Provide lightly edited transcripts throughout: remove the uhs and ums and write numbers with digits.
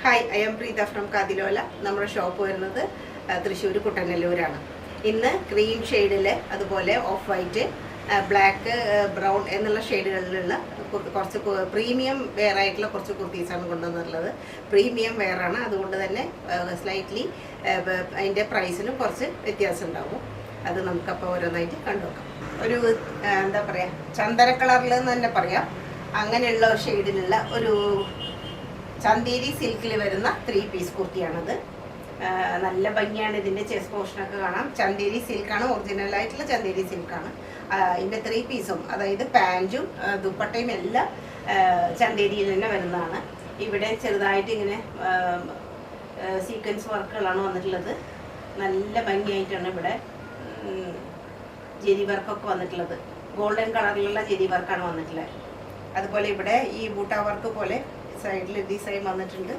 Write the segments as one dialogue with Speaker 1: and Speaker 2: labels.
Speaker 1: Hi, I am Preetha from Kathilola. നമ്മുടെ shop വരുന്നത് തൃശ്ശൂർ കുട്ടനല്ലൂരാണ്. ഇന്ന് ക്രീം ഷെയ്ഡിൽ അതുപോലെ ഓഫ് വൈറ്റ്, ബ്ലാക്ക്, ബ്രൗൺ എന്നുള്ള ഷെയ്ഡുകളിലുള്ള കുറച്ച് പ്രീമിയം വെയർ ആയിട്ടുള്ള കുറച്ച് കുർത്തീസാണ് കൊണ്ടുവന്നിട്ടുള്ളത്. പ്രീമിയം വെയറാണ്, അതുകൊണ്ട് തന്നെ സ്ലൈറ്റ്ലി അതിൻ്റെ പ്രൈസിനും കുറച്ച് വ്യത്യാസം ഉണ്ടാവും. അത് നമുക്കപ്പോൾ ഓരോന്നായിട്ട് കണ്ടുനോക്കാം. ഒരു എന്താ പറയുക, ചന്ദന കളറിൽ എന്ന് തന്നെ പറയാം. അങ്ങനെയുള്ള ഷെയ്ഡിലുള്ള ഒരു ചന്തേരി സിൽക്കിൽ വരുന്ന 3 പീസ് കുർത്തിയാണത്. നല്ല ഭംഗിയാണ്. ഇതിൻ്റെ ചെസ്റ്റ് പോർഷനൊക്കെ കാണാം. ചന്തേരി സിൽക്കാണ്, ഒറിജിനലായിട്ടുള്ള ചന്തേരി സിൽക്കാണ്. ഇതിൻ്റെ 3 പീസും, അതായത് പാൻറ്റും ദുപ്പട്ടയും എല്ലാം ചന്തേരിയിൽ തന്നെ വരുന്നതാണ്. ഇവിടെ ചെറുതായിട്ട് ഇങ്ങനെ സീക്വൻസ് വർക്കുകളാണ് വന്നിട്ടുള്ളത്. നല്ല ഭംഗിയായിട്ടാണ് ഇവിടെ ജെരി വർക്കൊക്കെ വന്നിട്ടുള്ളത്. ഗോൾഡൻ കളറിലുള്ള ജെരി വർക്കാണ് വന്നിട്ടുള്ളത്. അതുപോലെ ഇവിടെ ഈ ബൂട്ട വർക്ക് പോലെ സൈഡിൽ ഡിസൈൻ വന്നിട്ടുണ്ട്.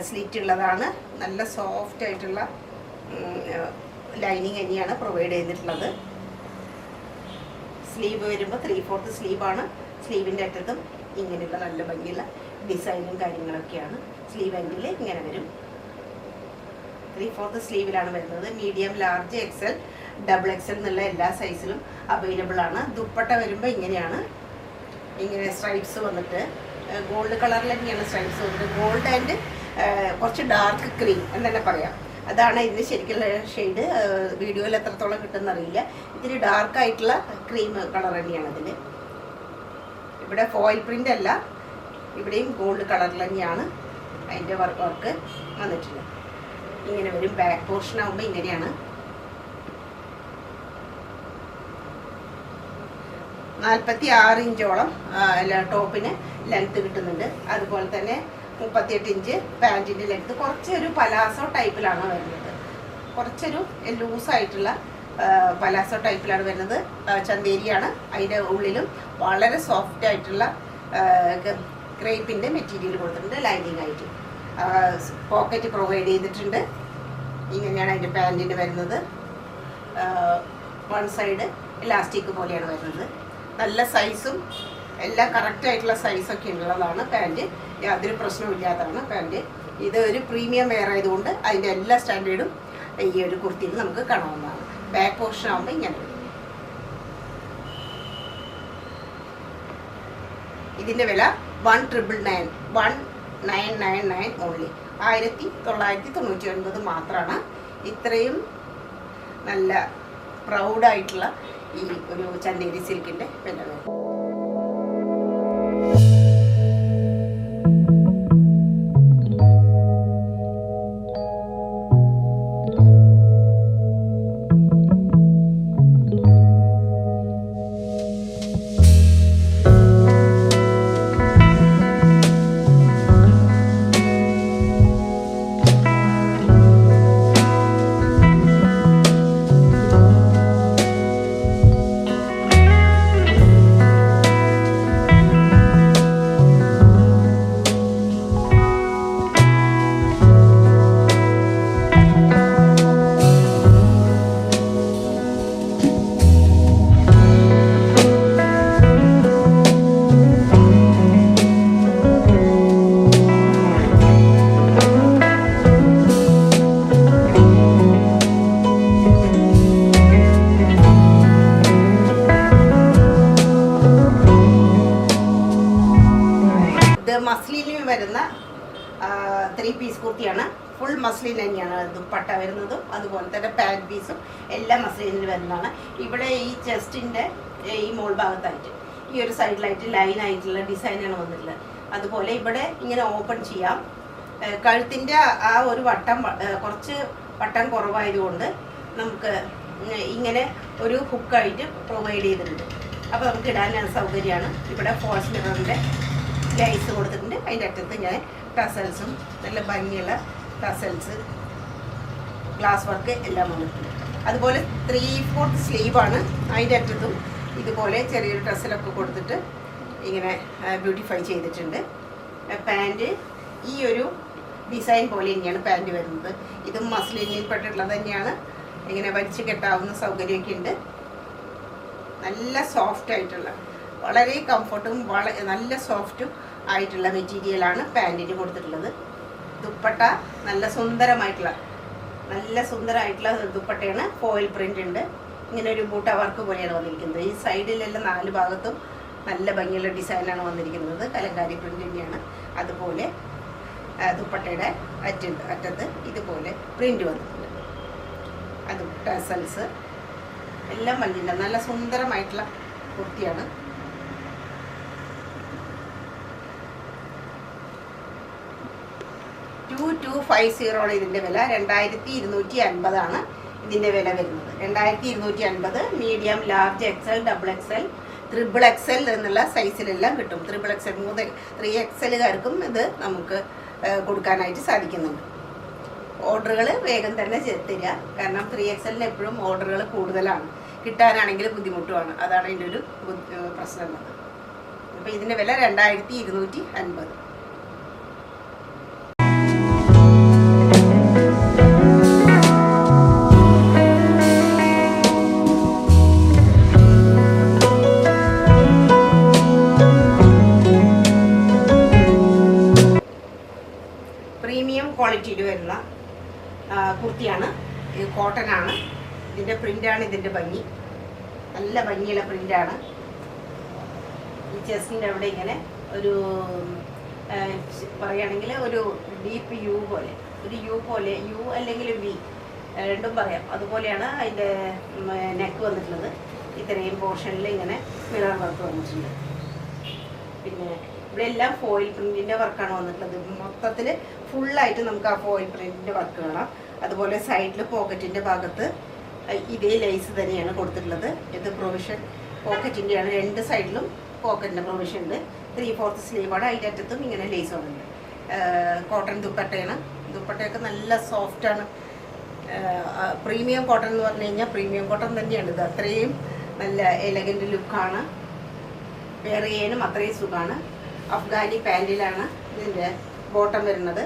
Speaker 1: സ്ലിറ്റ് ഉള്ളതാണ്. നല്ല സോഫ്റ്റ് ആയിട്ടുള്ള ലൈനിങ് തന്നെയാണ് പ്രൊവൈഡ് ചെയ്തിട്ടുള്ളത്. സ്ലീവ് വരുമ്പോൾ 3/4 സ്ലീവാണ്. സ്ലീവിൻ്റെ അറ്റത്തും ഇങ്ങനെയുള്ള നല്ല ഭംഗിയുള്ള ഡിസൈനും കാര്യങ്ങളൊക്കെയാണ്. സ്ലീവ് എൻഡിൽ ഇങ്ങനെ വരും. 3/4 സ്ലീവിലാണ് വരുന്നത്. Medium, large, XL, double XL എന്നുള്ള എല്ലാ സൈസിലും അവൈലബിൾ ആണ്. ദുപ്പട്ട വരുമ്പോൾ ഇങ്ങനെയാണ്. ഇങ്ങനെ സ്ട്രൈപ്സ് വന്നിട്ട് ഗോൾഡ് കളറിൽ തന്നെയാണ് സ്ട്രൈപ്സ് വന്നിട്ട്. ഗോൾഡ് ആൻഡ് കുറച്ച് ഡാർക്ക് ക്രീം എന്ന് തന്നെ പറയാം. അതാണ് ഇതിന് ശരിക്കുള്ള ഷെയ്ഡ്. വീഡിയോയിൽ എത്രത്തോളം കിട്ടുമെന്നറിയില്ല. ഇതിന് ഡാർക്കായിട്ടുള്ള ക്രീം കളർ തന്നെയാണ് ഇതിൽ. ഇവിടെ ഫോയിൽ പ്രിൻ്റ് അല്ല, ഇവിടെയും ഗോൾഡ് കളറിൽ തന്നെയാണ് അതിൻ്റെ വർക്ക് വന്നിട്ടുള്ളത്. ഇങ്ങനെ വരും. ബാക്ക് പോർഷൻ ആകുമ്പോൾ ഇങ്ങനെയാണ്. 46 ഇഞ്ചോളം ടോപ്പിന് ലെങ്ത്ത് കിട്ടുന്നുണ്ട്. അതുപോലെ തന്നെ 38 ഇഞ്ച് പാൻറ്റിൻ്റെ ലെങ്ത്ത്. കുറച്ചൊരു പലാസോ ടൈപ്പിലാണ് വരുന്നത്. കുറച്ചൊരു ലൂസായിട്ടുള്ള പലാസോ ടൈപ്പിലാണ് വരുന്നത്. ചന്തേരിയാണ്. അതിൻ്റെ ഉള്ളിലും വളരെ സോഫ്റ്റ് ആയിട്ടുള്ള ക്രേപ്പിൻ്റെ മെറ്റീരിയൽ കൊടുത്തിട്ടുണ്ട് ലൈനിങ് ആയിട്ട്. പോക്കറ്റ് പ്രൊവൈഡ് ചെയ്തിട്ടുണ്ട്. ഇങ്ങനെയാണ് അതിൻ്റെ പാൻറ്റിൻ്റെ വരുന്നത്. വൺ സൈഡ് ഇലാസ്റ്റിക് പോലെയാണ് വരുന്നത്. നല്ല സൈസും എല്ലാം കറക്റ്റായിട്ടുള്ള സൈസൊക്കെ ഉള്ളതാണ് പാൻറ്റ്. യാതൊരു പ്രശ്നമില്ലാത്തതാണ് പാൻറ്റ്. ഇത് ഒരു പ്രീമിയം വെയർ ആയതുകൊണ്ട് അതിൻ്റെ എല്ലാ സ്റ്റാൻഡേർഡും ഈ ഒരു കുർത്തിയിൽ നമുക്ക് കാണാവുന്നതാണ്. ബാക്ക് പോർഷൻ ആകുമ്പോൾ ഇങ്ങനെ വരും. ഇതിൻ്റെ വില 1999 ഓൺലി. 1999 മാത്രമാണ്. ഇത്രയും നല്ല പ്രൗഡായിട്ടുള്ള ഈ ഒരു ചന്തേരി സിൽക്കിൻ്റെ വില വരും. മസ്ലിനിൽ വരുന്ന 3 പീസ് കുർത്തിയാണ്. ഫുൾ മസ്ലിൻ തന്നെയാണ് ദുപ്പട്ട വരുന്നതും. അതുപോലെ തന്നെ പാൻറ്റ് പീസും എല്ലാം മസ്ലിനിൽ വരുന്നതാണ്. ഇവിടെ ഈ ചെസ്റ്റിൻ്റെ ഈ മോൾ ഭാഗത്തായിട്ട് ഈ ഒരു സൈഡിലായിട്ട് ലൈനായിട്ടുള്ള ഡിസൈനാണ് വന്നിട്ടുള്ളത്. അതുപോലെ ഇവിടെ ഇങ്ങനെ ഓപ്പൺ ചെയ്യാം. കഴുത്തിൻ്റെ ആ ഒരു വട്ടം കുറച്ച് വട്ടം കുറവായതുകൊണ്ട് നമുക്ക് ഇങ്ങനെ ഒരു ഹുക്കായിട്ട് പ്രൊവൈഡ് ചെയ്തിട്ടുണ്ട്. അപ്പോൾ നമുക്ക് ഇടാൻ സൗകര്യമാണ്. ഇവിടെ ഫോൾസ് മിററിൻ്റെ ലൈസ് കൊടുത്തിട്ടുണ്ട്. അതിൻ്റെ അറ്റത്ത് ഞാൻ ടസൽസും നല്ല ഭംഗിയുള്ള ടസൽസ്, ഗ്ലാസ് വർക്ക് എല്ലാം വന്നിട്ടുണ്ട്. അതുപോലെ 3/4 സ്ലീവാണ്. അതിൻ്റെ അറ്റത്തും ഇതുപോലെ ചെറിയൊരു ടസലൊക്കെ കൊടുത്തിട്ട് ഇങ്ങനെ ബ്യൂട്ടിഫൈ ചെയ്തിട്ടുണ്ട്. പാൻറ്റ് ഈ ഒരു ഡിസൈൻ പോലെ തന്നെയാണ് പാൻറ്റ് വരുന്നത്. ഇതും മസ്ലിനിൽ പെട്ടിട്ടുള്ളത് തന്നെയാണ്. ഇങ്ങനെ വലിച്ചു കെട്ടാവുന്ന സൗകര്യമൊക്കെ ഉണ്ട്. നല്ല സോഫ്റ്റ് ആയിട്ടുള്ള, വളരെ കംഫർട്ടും നല്ല സോഫ്റ്റും ആയിട്ടുള്ള മെറ്റീരിയലാണ് പാൻറ്റിന് കൊടുത്തിട്ടുള്ളത്. ദുപ്പട്ട നല്ല സുന്ദരമായിട്ടുള്ള ദുപ്പട്ടയാണ്. ഫോയിൽ പ്രിന്റ് ഉണ്ട്. ഇങ്ങനെ ഒരു ബൂട്ട വർക്ക് പോലെയാണ് വന്നിരിക്കുന്നത്. ഈ സൈഡിലെല്ലാം 4 ഭാഗത്തും നല്ല ഭംഗിയുള്ള ഡിസൈനാണ് വന്നിരിക്കുന്നത്. കലങ്കാരി പ്രിന്റ് തന്നെയാണ്. അതുപോലെ ദുപ്പട്ടയുടെ അറ്റത്ത് ഇതുപോലെ പ്രിന്റ് വന്നിട്ടുണ്ട്. അത് ടസൽസ് എല്ലാം വന്നില്ല. നല്ല സുന്ദരമായിട്ടുള്ള കുർത്തിയാണ്. ഇതിൻ്റെ വില 2250 ഇതിൻ്റെ വില വരുന്നത്. 2250 medium, large, XL, double XL, triple XL എന്നുള്ള സൈസിലെല്ലാം കിട്ടും. ട്രിപ്പിൾ എക്സൽ 3XLകാർക്കും ഇത് നമുക്ക് കൊടുക്കാനായിട്ട് സാധിക്കുന്നുണ്ട്. ഓർഡറുകൾ വേഗം തന്നെ തരിക. കാരണം 3XLന് എപ്പോഴും ഓർഡറുകൾ കൂടുതലാണ്, കിട്ടാനാണെങ്കിൽ ബുദ്ധിമുട്ടുമാണ്. അതാണ് ഇതിൻ്റെ ഒരു പ്രശ്നം. അപ്പോൾ ഇതിൻ്റെ വില 2250. പ്രീമിയം ക്വാളിറ്റിയിൽ വരുന്ന കുർത്തിയാണ്. ഇത് കോട്ടൺ ആണ്. ഇതിൻ്റെ പ്രിൻ്റാണ് ഇതിൻ്റെ ഭംഗി. നല്ല ഭംഗിയുള്ള പ്രിൻ്റാണ്. ഈ ചെസ്റ്റിൻ്റെ അവിടെ ഇങ്ങനെ ഒരു പറയുകയാണെങ്കിൽ ഒരു ഡീപ്പ് യു പോലെ യു അല്ലെങ്കിൽ വി രണ്ടും പറയാം. അതുപോലെയാണ് അതിൻ്റെ നെക്ക് വന്നിട്ടുള്ളത്. ഇത്രയും പോർഷനിൽ ഇങ്ങനെ മിറർ വർക്ക് വന്നിട്ടുണ്ട്. പിന്നെ ഇവിടെ എല്ലാം ഫോയിൽ പ്രിൻറ്റിൻ്റെ വർക്കാണ് വന്നിട്ടുള്ളത്. മൊത്തത്തിൽ ഫുള്ളായിട്ട് നമുക്ക് ആ ഫോയിൽ പ്രിൻറ്റിൻ്റെ വർക്ക് കാണാം. അതുപോലെ സൈഡിൽ പോക്കറ്റിൻ്റെ ഭാഗത്ത് ഇതേ ലേസ് തന്നെയാണ് കൊടുത്തിട്ടുള്ളത്. ഇത് പ്രൊവിഷൻ പോക്കറ്റിൻ്റെയാണ്. 2 സൈഡിലും പോക്കറ്റിൻ്റെ പ്രൊവിഷൻ ഉണ്ട്. 3/4 സ്ലീവാണ്. അതിൻ്റെ അറ്റത്തും ഇങ്ങനെ ലേസ് വന്നിട്ടുണ്ട്. കോട്ടൺ ദുപ്പട്ടയാണ്. ദുപ്പട്ടയൊക്കെ നല്ല സോഫ്റ്റാണ്. പ്രീമിയം കോട്ടൺ എന്ന് പറഞ്ഞു കഴിഞ്ഞാൽ പ്രീമിയം കോട്ടൺ തന്നെയാണ്. ഇത് അത്രയും നല്ല എലഗൻറ്റ് ലുക്കാണ്. വെയർ ചെയ്യാനും അത്രയും സുഖമാണ്. അഫ്ഗാനി പാൻറ്റിലാണ് ഇതിൻ്റെ ബോട്ടം വരുന്നത്.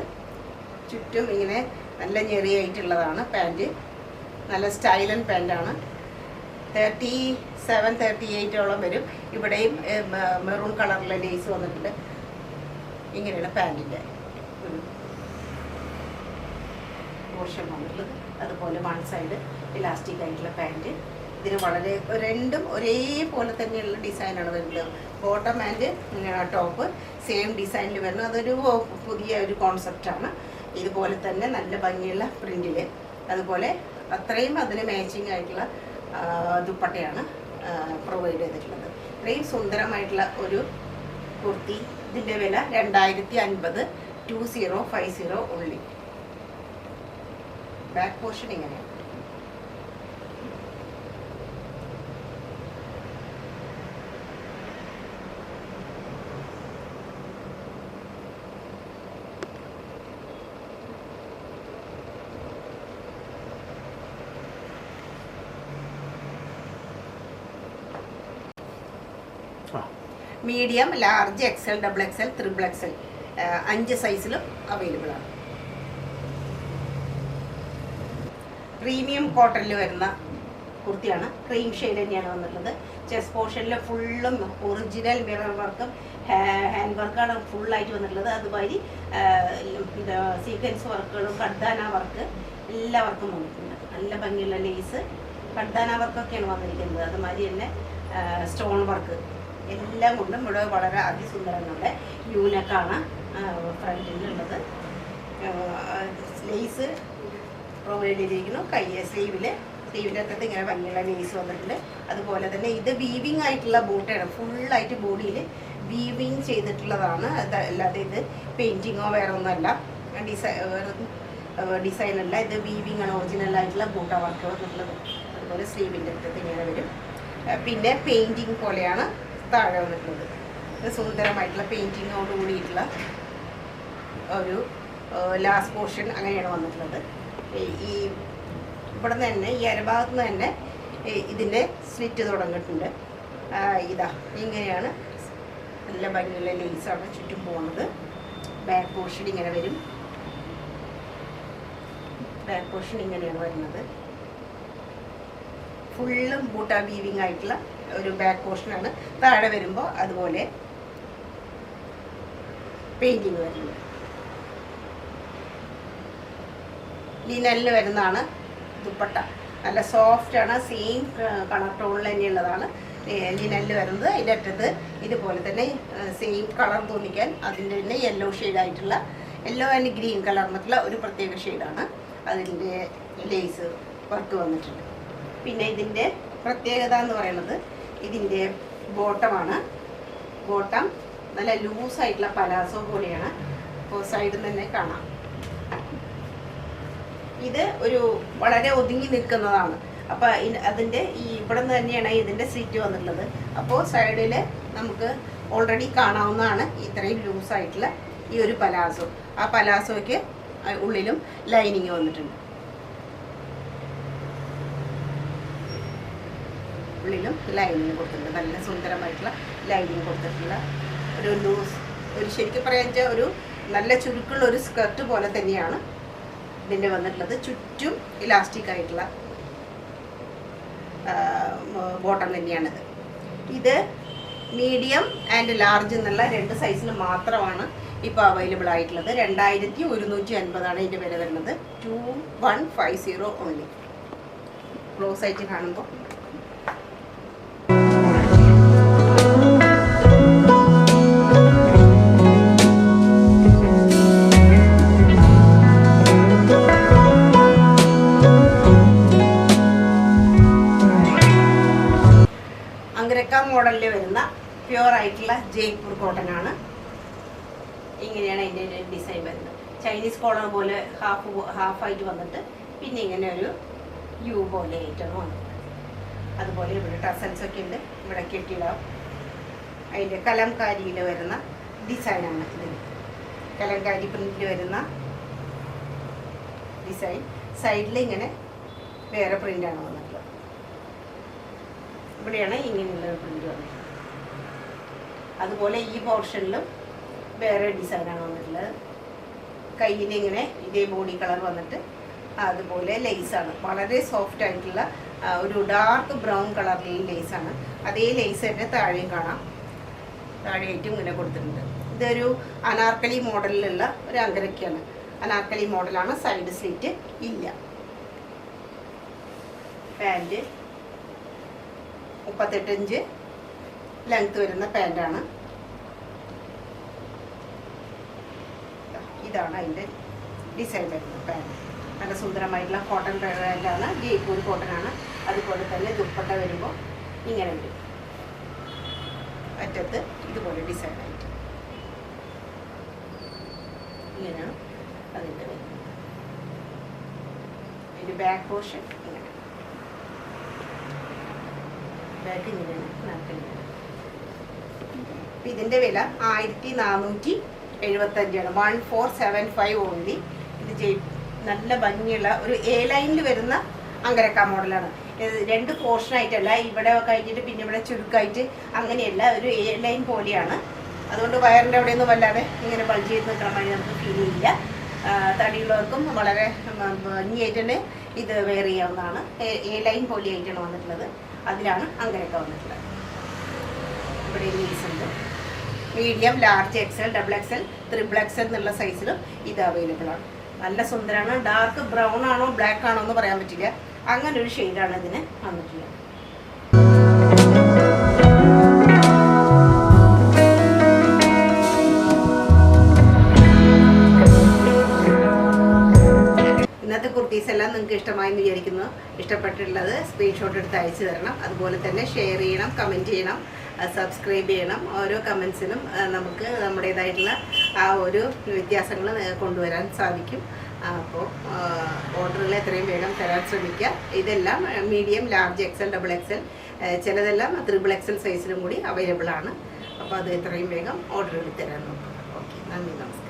Speaker 1: ചുറ്റും ഇങ്ങനെ നല്ല ഞെറിയായിട്ടുള്ളതാണ് പാൻറ്റ്. നല്ല സ്റ്റൈലൻ പാൻറ്റാണ്. 37-38 വരും. ഇവിടെയും മെറൂൺ കളറിലെ ലേസ് വന്നിട്ടുണ്ട്. ഇങ്ങനെയാണ് പാൻറ്റിൻ്റെ പോർഷൻ വന്നിട്ടുള്ളത്. അതുപോലെ 1 സൈഡ് ഇലാസ്റ്റിക് ആയിട്ടുള്ള പാൻറ്റ്. ഇതിന് വളരെ രണ്ടും ഒരേപോലെ തന്നെയുള്ള ഡിസൈനാണ് വരുന്നത്. ബോട്ടം ആൻഡ് ടോപ്പ് സെയിം ഡിസൈനിൽ വരുന്നത്. അതൊരു പുതിയ ഒരു കോൺസെപ്റ്റാണ്. ഇതുപോലെ തന്നെ നല്ല ഭംഗിയുള്ള പ്രിൻറ്റിൽ, അതുപോലെ അത്രയും അതിന് മാച്ചിങ് ആയിട്ടുള്ള ദുപ്പട്ടയാണ് പ്രൊവൈഡ് ചെയ്തിട്ടുള്ളത്. ഇത്രയും സുന്ദരമായിട്ടുള്ള ഒരു കുർത്തി. ഇതിൻ്റെ വില 2050, 2050 ഉള്ളി. ബാക്ക് പോർഷൻ ഇങ്ങനെയാണ്. Medium, large, XL, double XL, triple XL 5 സൈസിലും അവൈലബിൾ ആണ്. പ്രീമിയം കോട്ടണിൽ വരുന്ന കുർത്തിയാണ്. ക്രീം ഷെയ്ഡ് തന്നെയാണ് വന്നിട്ടുള്ളത്. ചെസ്റ്റ് പോർഷനിൽ ഫുള്ളും ഒറിജിനൽ മിറർ വർക്കും ഹാൻഡ് വർക്കാണ് ഫുള്ളായിട്ട് വന്നിട്ടുള്ളത്. അതുമാതിരി സീക്വൻസ് വർക്കുകളും കഡ്ദാന വർക്ക് എല്ലാ വർക്കും വന്നിട്ടുണ്ട്. നല്ല ഭംഗിയുള്ള ലേസ് കഡ്ദാന വർക്കൊക്കെയാണ് വന്നിരിക്കുന്നത്. അതുമാതിരി തന്നെ സ്റ്റോൺ വർക്ക് എല്ലാം കൊണ്ടും ഇവിടെ വളരെ അതിസുന്ദരങ്ങളുടെ യൂനക്കാണ് ഫ്രണ്ടിലുള്ളത്. ലേസ് പ്രൊവൈഡ് ചെയ്തിരിക്കുന്നു. സ്ലീവിൻ്റെ അറ്റത്ത് ഇങ്ങനെ ഭംഗിയുള്ള ലേസ് വന്നിട്ടുണ്ട്. അതുപോലെ തന്നെ ഇത് വീവിങ് ആയിട്ടുള്ള ബൂട്ടാണ്. ഫുള്ളായിട്ട് ബോഡിയിൽ വീവിങ് ചെയ്തിട്ടുള്ളതാണ്. അല്ലാതെ ഇത് പെയിൻറ്റിങ്ങോ വേറെ ഒന്നുമല്ല, ഡിസൈനല്ല. ഇത് വീവിങ് ആണ്, ഒറിജിനലായിട്ടുള്ള ബൂട്ട വർക്ക് വന്നിട്ടുള്ളത്. അതുപോലെ സ്ലീവിൻ്റെ അറ്റത്ത് ഇങ്ങനെ വരും. പിന്നെ പെയിൻറ്റിങ് പോലെയാണ് താഴെ വന്നിട്ടുള്ളത്. ഇത് സുന്ദരമായിട്ടുള്ള പെയിൻറ്റിങ്ങോട് കൂടിയിട്ടുള്ള ഒരു ലാസ്റ്റ് പോർഷൻ അങ്ങനെയാണ് വന്നിട്ടുള്ളത്. ഈ ഇവിടെ നിന്ന് തന്നെ ഈ അരഭാഗത്ത് നിന്ന് തന്നെ ഇതിൻ്റെ സ്ലിറ്റ് തുടങ്ങിയിട്ടുണ്ട്. ഇതാ ഇങ്ങനെയാണ് നല്ല ഭംഗിയുള്ള ലേസാണ് ചുറ്റും പോകുന്നത്. ബാക്ക് പോർഷൻ ഇങ്ങനെ വരും. ബാക്ക് പോർഷൻ ഇങ്ങനെയാണ് വരുന്നത്. ഫുള്ളും ബൂട്ട വീവിങ് ആയിട്ടുള്ള ഒരു ബാക്ക് പോർഷനാണ്. താഴെ വരുമ്പോൾ അതുപോലെ പെയിൻറ്റിങ് വരുന്നത്. ലിനലിൽ വരുന്നതാണ് ദുപ്പട്ട. നല്ല സോഫ്റ്റാണ്, സെയിം കളർ ടോണിൽ തന്നെയുള്ളതാണ് ലിനലിൽ വരുന്നത്. അതിൻ്റെ അറ്റത്ത് ഇതുപോലെ തന്നെ സെയിം കളർ തോന്നിക്കാൻ അതിൻ്റെ തന്നെ യെല്ലോ ഷെയ്ഡായിട്ടുള്ള യെല്ലോ ആൻഡ് ഗ്രീൻ കളർന്നിട്ടുള്ള ഒരു പ്രത്യേക ഷെയ്ഡാണ് അതിൻ്റെ ലേസ് വർക്ക് വന്നിട്ടുണ്ട്. പിന്നെ ഇതിൻ്റെ പ്രത്യേകത എന്ന് പറയുന്നത് ഇതിൻ്റെ ബോട്ടമാണ്. ബോട്ടം നല്ല ലൂസായിട്ടുള്ള പലാസോ പോലെയാണ്. അപ്പോൾ സൈഡിൽ തന്നെ കാണാം. ഇത് ഒരു വളരെ ഒതുങ്ങി നിൽക്കുന്നതാണ്. അപ്പോൾ അതിൻ്റെ ഈ ഇവിടെ നിന്ന് തന്നെയാണ് ഇതിൻ്റെ സീറ്റ് വന്നിട്ടുള്ളത്. അപ്പോൾ സൈഡിൽ നമുക്ക് ഓൾറെഡി കാണാവുന്നതാണ് ഇത്രയും ലൂസായിട്ടുള്ള ഈ ഒരു പലാസോ. ആ പലാസോയ്ക്ക് ഉള്ളിലും ലൈനിങ് വന്നിട്ടുണ്ട്. ഉള്ളിലും ലൈനിങ് കൊടുത്തിട്ടുണ്ട്. നല്ല സുന്ദരമായിട്ടുള്ള ലൈനിങ് കൊടുത്തിട്ടുള്ള ഒരു ലൂസ്, ഒരു ശരിക്കും പറയാൻ വെച്ചാൽ ഒരു നല്ല ചുരുക്കുള്ള ഒരു സ്കർട്ട് പോലെ തന്നെയാണ് ഇതിൻ്റെ വന്നിട്ടുള്ളത്. ചുറ്റും ഇലാസ്റ്റിക് ആയിട്ടുള്ള ബോട്ടം തന്നെയാണിത്. ഇത് മീഡിയം ആൻഡ് ലാർജ് എന്നുള്ള 2 സൈസിന് മാത്രമാണ് ഇപ്പോൾ അവൈലബിൾ ആയിട്ടുള്ളത്. 2150 ഇതിൻ്റെ വില വരുന്നത്. 2150 ഓൺലി. ക്ലോസ് ആയിട്ട് കാണുമ്പോൾ അങ്കരക്ക മോഡലിൽ വരുന്ന പ്യുവർ ആയിട്ടുള്ള ജയ്പൂർ കോട്ടൺ ആണ്. ഇങ്ങനെയാണ് അതിൻ്റെ ഡിസൈൻ വരുന്നത്. ചൈനീസ് കോളർ പോലെ ഹാഫായിട്ട് വന്നിട്ട് പിന്നെ ഇങ്ങനെ ഒരു യു പോലെ ആയിട്ടാണ് വന്നത്. അതുപോലെ ഇവിടെ ടസൽസ് ഒക്കെ ഉണ്ട്, ഇവിടെ കെട്ടിയിടാം. അതിൻ്റെ കലംകാരിയിൽ വരുന്ന ഡിസൈനാണ് ഇതിന്. കലംകാരി പ്രിന്റിൽ വരുന്ന ഡിസൈൻ. സൈഡിൽ ഇങ്ങനെ വേറെ പ്രിൻ്റാണ് വന്നിട്ടുള്ളത്. ഇവിടെയാണ് ഇങ്ങനെയുള്ള പ്രിൻ്റ് വന്നിട്ടുള്ളത്. അതുപോലെ ഈ പോർഷനിലും വേറെ ഡിസൈനാണ് വന്നിട്ടുള്ളത്. കയ്യിൽ ഇങ്ങനെ ഇതേ ബോഡി കളർ വന്നിട്ട് അതുപോലെ ലേസാണ്. വളരെ സോഫ്റ്റ് ആയിട്ടുള്ള ഒരു ഡാർക്ക് ബ്രൗൺ കളറിൽ ലേസാണ്. അതേ ലേസ് തന്നെ താഴെയും കാണാം. താഴെയായിട്ടും ഇങ്ങനെ കൊടുത്തിട്ടുണ്ട്. ഇതൊരു അനാർക്കലി മോഡലിലുള്ള ഒരു അങ്കരക്കയാണ്. അനാർക്കലി മോഡലാണ്. സൈഡ് സ്ലിറ്റ് ഇല്ല. പാൻറ്റ് 38 ഇഞ്ച് ലെങ്ത് വരുന്ന പാൻറ്റാണ്. ഇതാണ് അതിൻ്റെ ഡിസൈൻ വരുന്നത്. പാൻറ്റ് നല്ല സുന്ദരമായിട്ടുള്ള കോട്ടൺ പാൻറ്റാണ്. ജയ്പൂർ കോട്ടൺ ആണ്. അതുപോലെ തന്നെ ദുപ്പട്ട വരുമ്പോൾ ഇങ്ങനെ വരും. അറ്റത്ത് ഇതുപോലെ ഡിസൈൻ ആയിട്ട് ഇങ്ങനെയാണ് അതിൻ്റെ വരുന്നത്. അതിൻ്റെ ബാക്ക് പോർഷൻ ഇങ്ങനെ, ബാക്ക് ഇങ്ങനെയാണ് നടക്കുന്നത്. ഇതിൻ്റെ വില 1475 1475 ഓൺലി. ഇത് നല്ല ഭംഗിയുള്ള ഒരു എ ലൈനിൽ വരുന്ന അങ്കരക്ക മോഡലാണ്. 2 പോർഷനായിട്ടല്ല, ഇവിടെ കഴിഞ്ഞിട്ട് പിന്നെ ഇവിടെ ചുരുക്കായിട്ട് അങ്ങനെയല്ല, ഒരു എ ലൈൻ പോലെയാണ്. അതുകൊണ്ട് വയറിൻ്റെ അവിടെയൊന്നും വല്ലാതെ ഇങ്ങനെ ബൾജ് ചെയ്ത് നിൽക്കാൻ വേണ്ടി നമുക്ക് ഫീൽ ചെയ്യില്ല. തടിയുള്ളവർക്കും വളരെ ഭംഗിയായിട്ട് തന്നെ ഇത് വെയർ ചെയ്യാവുന്നതാണ്. എ ലൈൻ പോലെ ആയിട്ടാണ് വന്നിട്ടുള്ളത്. അതിലാണ് അങ്കരക്ക വന്നിട്ടുള്ളത്. ഇവിടെ ലേസ് ഉണ്ട്. Medium, large, XL, double XL, triple XL എന്നുള്ള സൈസിലും ഇത് അവൈലബിൾ ആണ്. നല്ല സുന്ദരമാണ്. ഡാർക്ക് ബ്രൗൺ ആണോ ബ്ലാക്ക് ആണോ എന്ന് പറയാൻ പറ്റില്ല. അങ്ങനെ ഒരു ഷെയ്ഡാണ് ഇതിന് വന്നിട്ടുള്ളത്. ഇന്നത്തെ കുർത്തീസ് എല്ലാം നിങ്ങൾക്ക് ഇഷ്ടമായെന്ന് വിചാരിക്കുന്നു. ഇഷ്ടപ്പെട്ടിട്ടുള്ളത് സ്ക്രീൻഷോട്ട് എടുത്ത് അയച്ചു തരണം. അതുപോലെ തന്നെ ഷെയർ ചെയ്യണം, കമൻറ്റ് ചെയ്യണം, സബ്സ്ക്രൈബ് ചെയ്യണം. ഓരോ കമൻസിനും നമുക്ക് നമ്മുടേതായിട്ടുള്ള ആ ഒരു വ്യത്യാസങ്ങൾ കൊണ്ടുവരാൻ സാധിക്കും. അപ്പോൾ ഓർഡറുകൾ എത്രയും വേഗം തരാൻ ശ്രമിക്കുക. ഇതെല്ലാം medium, large, XL, double XL, ചിലതെല്ലാം ട്രിപ്പിൾ എക്സൽ സൈസിലും കൂടി അവൈലബിൾ ആണ്. അപ്പോൾ അത് എത്രയും വേഗം ഓർഡറുകൾ തരാൻ നോക്കുക. ഓക്കെ, നന്ദി, നമസ്കാരം.